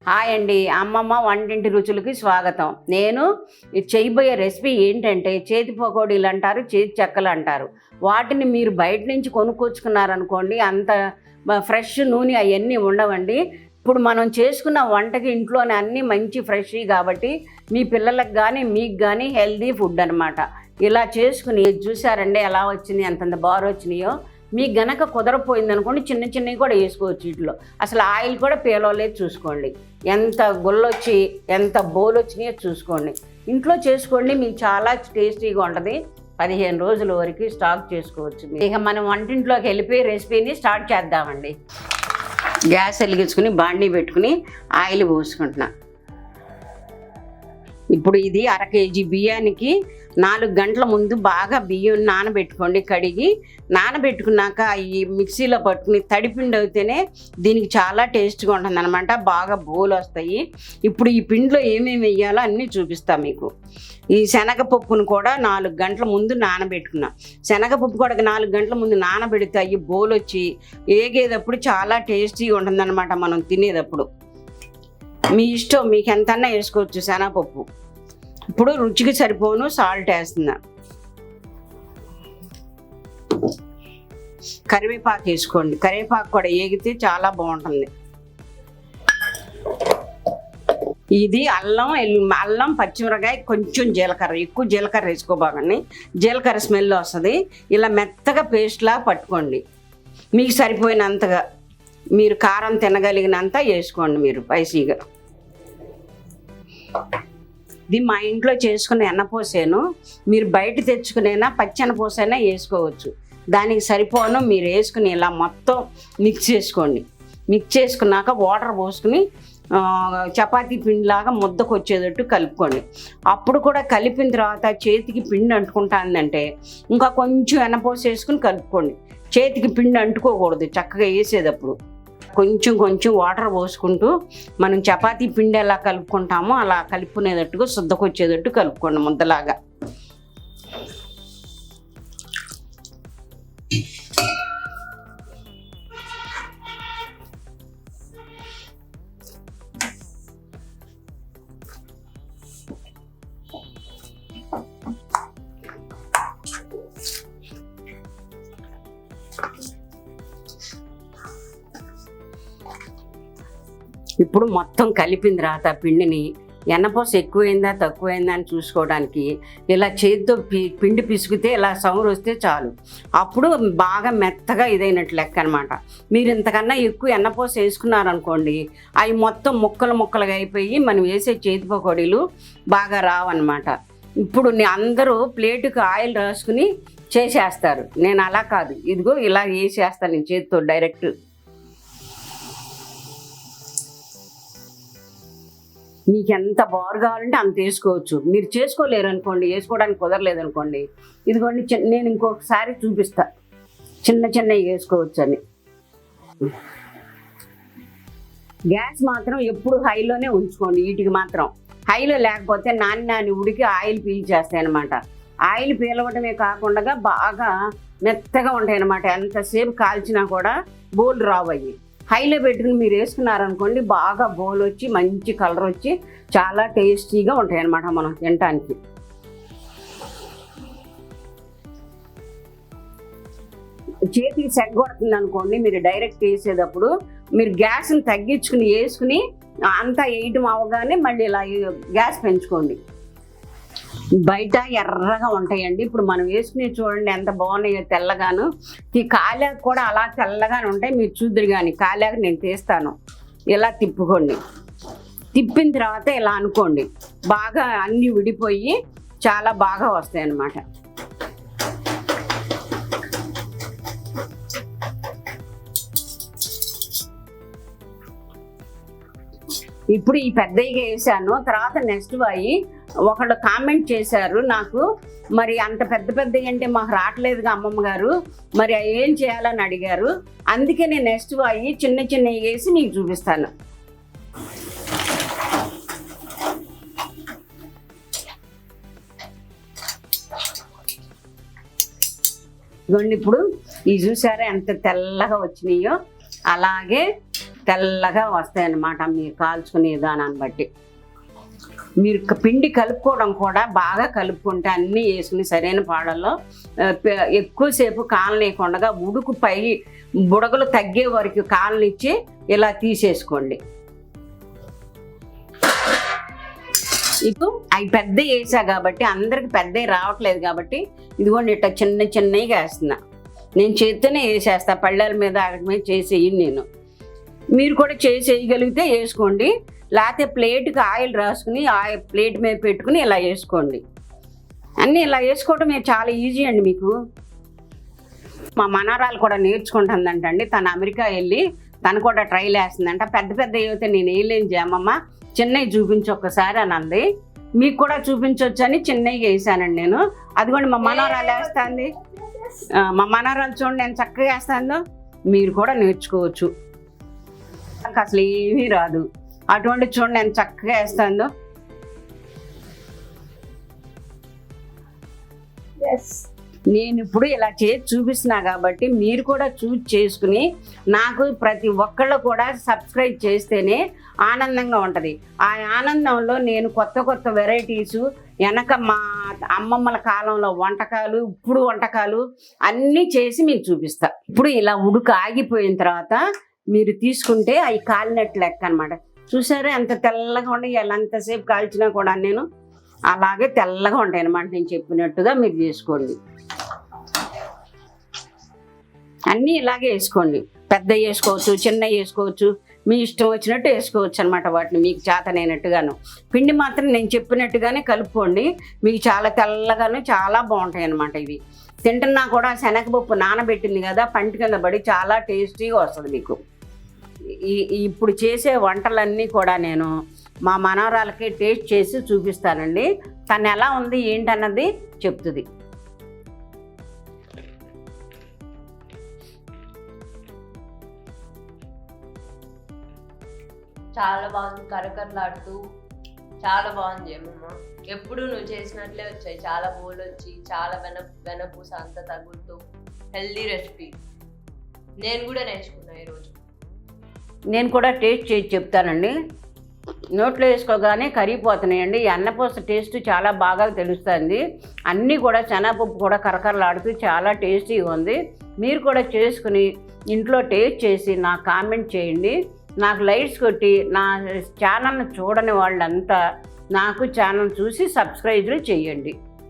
Hi అండి, అమ్మమ్మ వంటింటి రుచులకి స్వాగతం. నేను చేయబోయే రెసిపీ ఏంటంటే చేతి పకోడీలు అంటారు, చేతి చెక్కలు అంటారు. వాటిని మీరు బయట నుంచి కొనుక్కొచ్చుకున్నారనుకోండి, అంత ఫ్రెష్ నూనె అవన్నీ ఉండవండి. ఇప్పుడు మనం చేసుకున్న వంటకి ఇంట్లోనే అన్నీ మంచి ఫ్రెష్ కాబట్టి మీ పిల్లలకు కానీ మీకు కానీ హెల్దీ ఫుడ్ అనమాట. ఇలా చేసుకుని చూసారండి ఎలా వచ్చింది, ఎంతంత బాగా వచ్చినాయో. మీకు గనక కుదరపోయింది అనుకోండి, చిన్న చిన్నవి కూడా వేసుకోవచ్చు. వీటిలో అసలు ఆయిల్ కూడా పేలవలేదు చూసుకోండి. ఎంత గుల్లొచ్చి ఎంత బోల్ వచ్చినాయో చూసుకోండి. ఇంట్లో చేసుకోండి, మీకు చాలా టేస్టీగా ఉంటుంది. 15 రోజుల వరకు స్టాక్ చేసుకోవచ్చు. ఇక మనం వంటింట్లోకి వెళ్ళిపోయి రెసిపీని స్టార్ట్ చేద్దామండి. గ్యాస్ వెలిగించుకుని బాండీ పెట్టుకుని ఆయిల్ పోసుకుంటున్నా. ఇప్పుడు ఇది 1/2 కేజీ బియ్యానికి 4 గంటల ముందు బాగా బియ్యం నానబెట్టుకోండి. కడిగి నానబెట్టుకున్నాక ఈ మిక్సీలో పట్టుకుని తడిపిండి అయితేనే దీనికి చాలా టేస్ట్గా ఉంటుంది అనమాట. బాగా బోలు వస్తాయి. ఇప్పుడు ఈ పిండిలో ఏమేమి వేయాలో అన్నీ చూపిస్తాను మీకు. ఈ శనగపప్పును కూడా 4 గంటల ముందు నానబెట్టుకున్నా. శనగపప్పు కూడా 4 గంటల ముందు నానబెడితే అవి బోలు వచ్చి ఏగేటప్పుడు చాలా టేస్టీగా ఉంటుంది అనమాట. మనం తినేటప్పుడు మీ ఇష్టం, మీకు ఎంతన్నా వేసుకోవచ్చు శనగపప్పు. ఇప్పుడు రుచికి సరిపోను సాల్ట్ వేస్తున్నా. కరివేపాకు వేసుకోండి. కరివేపాకు కూడా ఏగితే చాలా బాగుంటుంది. ఇది అల్లం పచ్చిమిరకాయ, కొంచెం జీలకర్ర, ఎక్కువ జీలకర్ర వేసుకోబాగండి. జీలకర్ర స్మెల్ వస్తుంది. ఇలా మెత్తగా పేస్ట్లా పట్టుకోండి. మీకు సరిపోయినంతగా, మీరు కారం తినగలిగినంత వేసుకోండి. మీరు స్పైసీగా. ఇది మా ఇంట్లో చేసుకున్న ఎన్నపోసేను. మీరు బయట తెచ్చుకునేనా పచ్చి ఎన్నపోసైనా వేసుకోవచ్చు. దానికి సరిపోను మీరు వేసుకుని ఇలా మొత్తం మిక్స్ చేసుకోండి. మిక్స్ చేసుకున్నాక వాటర్ పోసుకుని చపాతీ పిండిలాగా ముద్దకు వచ్చేటట్టు కలుపుకోండి. అప్పుడు కూడా కలిపిన తర్వాత చేతికి పిండి అంటుకుంటుందంటే ఇంకా కొంచెం ఎన్నపోసి వేసుకుని కలుపుకోండి. చేతికి పిండి అంటుకోకూడదు. చక్కగా వేసేటప్పుడు కొంచెం కొంచెం వాటర్ పోసుకుంటూ మనం చపాతీ పిండి ఎలా కలుపుకుంటామో అలా కలుపుకునేటట్టుగా శుద్ధకొచ్చేటట్టు కలుపుకోండి ముద్దలాగా. ఇప్పుడు మొత్తం కలిపిన తర్వాత పిండిని ఎన్నపోస ఎక్కువైందా తక్కువైందా అని చూసుకోవడానికి ఇలా చేతితో పిండి పిసికితే ఇలా సౌండ్ వస్తే చాలు. అప్పుడు బాగా మెత్తగా ఇదైనట్లు లెక్క అనమాట. మీరు ఇంతకన్నా ఎక్కువ ఎన్నపోస వేసుకున్నారనుకోండి, అవి మొత్తం ముక్కలుగా అయిపోయి మనం వేసే చేతి పకోడీలు బాగా రావన్నమాట. ఇప్పుడు అందరూ ప్లేటుకి ఆయిల్ రాసుకుని చేసేస్తారు. నేను అలా కాదు, ఇదిగో ఇలా వేసేస్తాను నేను చేతితో డైరెక్ట్. మీకు ఎంత బారు కావాలంటే అంత వేసుకోవచ్చు. మీరు చేసుకోలేరు అనుకోండి, వేసుకోవడానికి కుదరలేదు అనుకోండి, ఇదిగోండి నేను ఇంకొకసారి చూపిస్తా చిన్నవి వేసుకోవచ్చు అని. గ్యాస్ మాత్రం ఎప్పుడు హైలోనే ఉంచుకోండి. వీటికి మాత్రం హైలో లేకపోతే నాని ఉడికి ఆయిల్ పీల్చేస్తాయి అనమాట. ఆయిల్ పీలవటమే కాకుండా బాగా మెత్తగా ఉంటాయి అనమాట. ఎంతసేపు కాల్చినా కూడా బోల్ రావు. అయ్యి హైలో పెట్టుకుని మీరు వేసుకున్నారనుకోండి, బాగా బోల్ వచ్చి మంచి కలర్ వచ్చి చాలా టేస్టీగా ఉంటాయి అన్నమాట మనం తినటానికి. చేతికి సెగ్గొడుతుంది అనుకోండి, మీరు డైరెక్ట్ వేసేటప్పుడు మీరు గ్యాస్ని తగ్గించుకుని వేసుకుని అంతా వేయటం అవగానే మళ్ళీ ఇలా గ్యాస్ పెంచుకోండి. బయట ఎర్రగా ఉంటాయండి. ఇప్పుడు మనం వేసుకుని చూడండి ఎంత బాగున్నాయో తెల్లగాను. ఈ కాలేక కూడా అలా తెల్లగానే ఉంటాయి. మీరు చూద్దరు కానీ కాలేక నేను తీస్తాను. ఇలా తిప్పుకోండి. తిప్పిన తర్వాత ఇలా అనుకోండి, బాగా అన్నీ విడిపోయి చాలా బాగా వస్తాయి అన్నమాట. ఇప్పుడు ఈ పెద్దగా వేసాను. తర్వాత నెక్స్ట్ అయ్యి ఒకళ్ళు కామెంట్ చేశారు నాకు, మరి అంత పెద్దగా అంటే మాకు రావట్లేదుగా అమ్మమ్మ గారు, మరి ఏం చేయాలని అడిగారు. అందుకే నేను నెక్స్ట్ అయ్యి చిన్నవి వేసి మీకు చూపిస్తాను. ఇదిగోండి ఇప్పుడు ఈ చూసారా ఎంత తెల్లగా వచ్చినాయో. అలాగే తెల్లగా వస్తాయన్నమాట మీరు కాల్చుకునే విధానాన్ని బట్టి. మీరు పిండి కలుపుకోవడం కూడా బాగా కలుపుకుంటే అన్నీ వేసుకుని సరైన పాడల్లో ఎక్కువసేపు కాలనీయకుండా ఉడుకు పై బుడగలు తగ్గే వరకు కాలనిచ్చి ఇలా తీసేసుకోండి. ఇప్పుడు అవి పెద్ద వేసా కాబట్టి అందరికి పెద్దవి రావట్లేదు కాబట్టి ఇదిగోండి ఇట్లా చిన్న చిన్నవి వేస్తున్నా. నేను చేత్తోనే వేసేస్తా, పళ్ళెల మీద వాటి మీద చేసేయండి. మీరు కూడా వేయగలిగితే వేసుకోండి, లేకపోతే ప్లేట్కి ఆయిల్ రాసుకుని ప్లేట్ మీద పెట్టుకుని ఇలా వేసుకోండి. అన్నీ ఇలా వేసుకోవడం చాలా ఈజీ అండి మీకు. మా మనవరాలు కూడా నేర్చుకుంటుందంటండి, తను అమెరికా వెళ్ళి తను కూడా ట్రైల్ వేస్తుందంట. పెద్ద పెద్ద అయితే నేను వేయలేను అమ్మమ్మ, చిన్నవి చూపించి ఒక్కసారి అని అంది. మీకు కూడా చూపించవచ్చు అని చిన్నవి వేసానండి నేను. అదిగోండి మా మనవరాలు వేస్తుంది, మా మనవరాలు చూడండి నేను చక్కగా వేస్తాను. మీరు కూడా నేర్చుకోవచ్చు, అసలు ఏమీ రాదు అటువంటి చూడండి నేను చక్కగా వేస్తాను. నేను ఇప్పుడు ఇలా చేసి చూపిస్తున్నా కాబట్టి మీరు కూడా చూసి చేసుకుని నాకు ప్రతి ఒక్కళ్ళు కూడా సబ్స్క్రైబ్ చేస్తేనే ఆనందంగా ఉంటుంది. ఆ ఆనందంలో నేను కొత్త కొత్త వెరైటీసు వెనక మా అమ్మమ్మల కాలంలో వంటకాలు, ఇప్పుడు వంటకాలు అన్నీ చేసి మీకు చూపిస్తా. ఇప్పుడు ఇలా ఉడుకు ఆగిపోయిన తర్వాత మీరు తీసుకుంటే అవి కాలినట్టు లెక్క అనమాట. చూసారా ఎంత తెల్లగా ఉండి, ఇలా ఎంతసేపు కాల్చినా కూడా నేను అలాగే తెల్లగా ఉంటాయి అన్నమాట. నేను చెప్పినట్టుగా మీరు చేసుకోండి, అన్నీ ఇలాగే వేసుకోండి. పెద్ద వేసుకోవచ్చు, చిన్న వేసుకోవచ్చు, మీ ఇష్టం వచ్చినట్టు వేసుకోవచ్చు అనమాట. వాటిని మీకు చేతనైనట్టుగాను. పిండి మాత్రం నేను చెప్పినట్టుగానే కలుపుకోండి, మీకు చాలా తెల్లగాను చాలా బాగుంటాయి అన్నమాట. ఇవి తింటున్నా కూడా శనగపప్పు నానబెట్టింది కదా, పంటి కింద పడి చాలా టేస్టీగా వస్తుంది మీకు. ఇప్పుడు చేసే వంటలన్నీ కూడా నేను మా మనవరాలకి టేస్ట్ చేసి చూపిస్తానండి. తను ఎలా ఉంది ఏంటన్నది చెప్తుంది. చాలా బాగుంది, కరకరలాడుతూ చాలా బాగుంది అమ్మమ్మ. ఎప్పుడు నువ్వు చేసినట్లే వచ్చాయి, చాలా బోల్ వచ్చి చాలా వెనపూస అంతా తగులుతూ హెల్దీ రెసిపీ. నేను కూడా నేర్చుకున్నా ఈరోజు. నేను కూడా టేస్ట్ చేసి చెప్తానండి. నోట్లో వేసుకోగానే కరిగిపోతున్నాయండి. ఈ అన్నపూస టేస్ట్ చాలా బాగా తెలుస్తుంది. అన్నీ కూడా శనగపప్పు కూడా కరకరలాడుతూ చాలా టేస్టీగా ఉంది. మీరు కూడా చేసుకుని ఇంట్లో టేస్ట్ చేసి నాకు కామెంట్ చేయండి. నాకు లైక్స్ కొట్టి నా ఛానల్ని చూడని వాళ్ళంతా నాకు ఛానల్ చూసి సబ్స్క్రైబ్ చేయండి.